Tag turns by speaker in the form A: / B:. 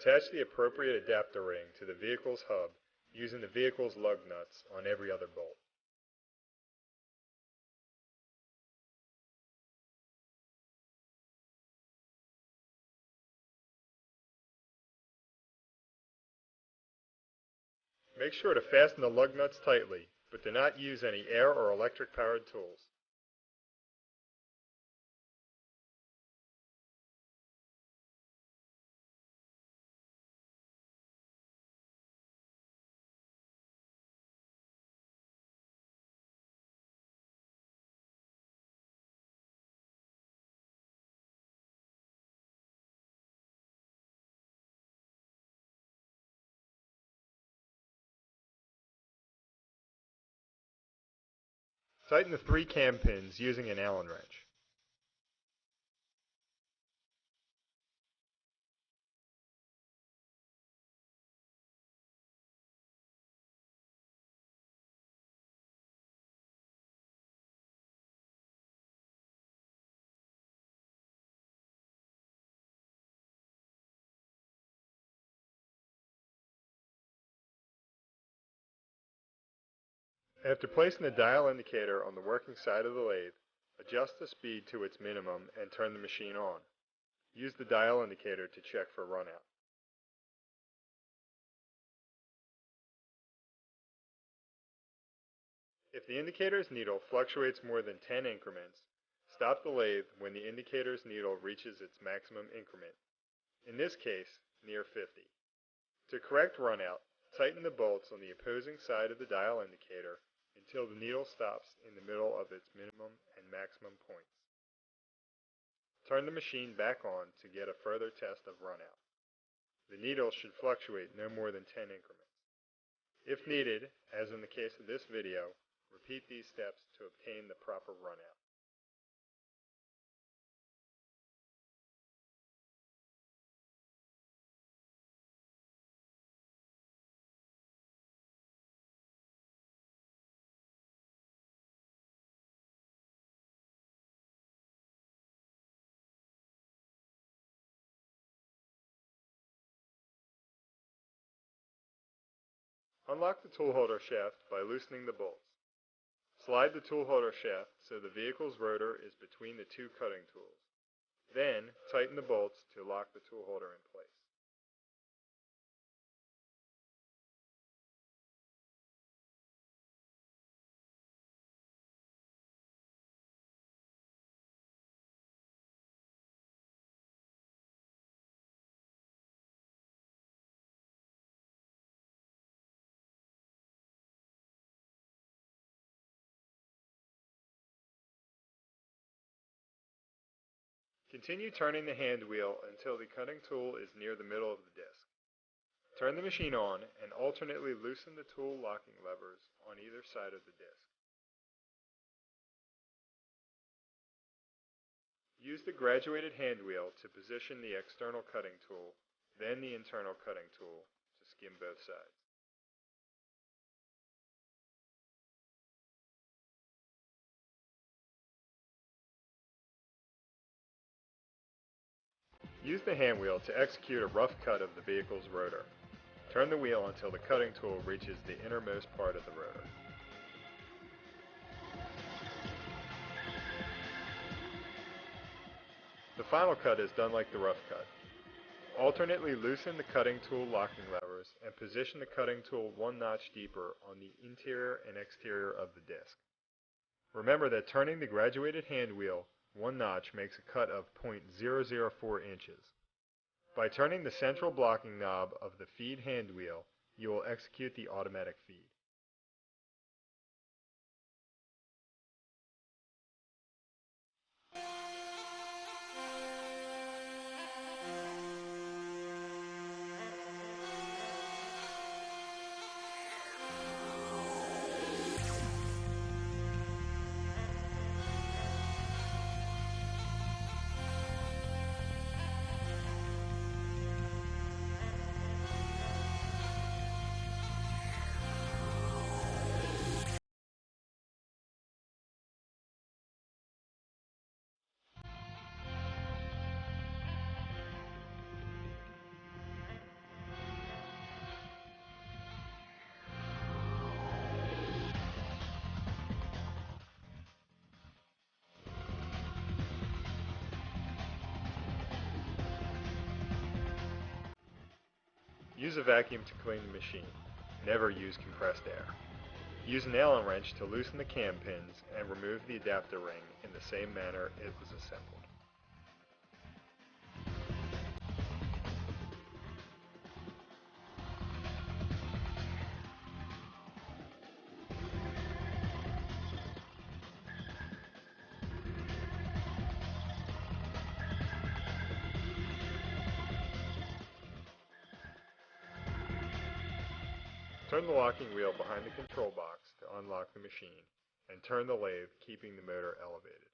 A: Attach the appropriate adapter ring to the vehicle's hub using the vehicle's lug nuts on every other bolt. Make sure to fasten the lug nuts tightly, but do not use any air or electric powered tools. Tighten the 3 cam pins using an Allen wrench. After placing the dial indicator on the working side of the lathe, adjust the speed to its minimum and turn the machine on. Use the dial indicator to check for runout. If the indicator's needle fluctuates more than 10 increments, stop the lathe when the indicator's needle reaches its maximum increment, in this case, near 50. To correct runout, tighten the bolts on the opposing side of the dial indicator until the needle stops in the middle of its minimum and maximum points. Turn the machine back on to get a further test of runout. The needle should fluctuate no more than 10 increments. If needed, as in the case of this video, repeat these steps to obtain the proper runout. Unlock the tool holder shaft by loosening the bolts. Slide the tool holder shaft so the vehicle's rotor is between the 2 cutting tools. Then, tighten the bolts to lock the tool holder in place. Continue turning the hand wheel until the cutting tool is near the middle of the disc. Turn the machine on and alternately loosen the tool locking levers on either side of the disc. Use the graduated hand wheel to position the external cutting tool, then the internal cutting tool to skim both sides. Use the hand wheel to execute a rough cut of the vehicle's rotor. Turn the wheel until the cutting tool reaches the innermost part of the rotor. The final cut is done like the rough cut. Alternately loosen the cutting tool locking levers and position the cutting tool 1 notch deeper on the interior and exterior of the disc. Remember that turning the graduated hand wheel 1 notch makes a cut of 0.004 inches. By turning the central blocking knob of the feed hand wheel, you will execute the automatic feed. Use a vacuum to clean the machine. Never use compressed air. Use an Allen wrench to loosen the cam pins and remove the adapter ring in the same manner it was assembled. Turn the locking wheel behind the control box to unlock the machine, and turn the lathe, keeping the motor elevated.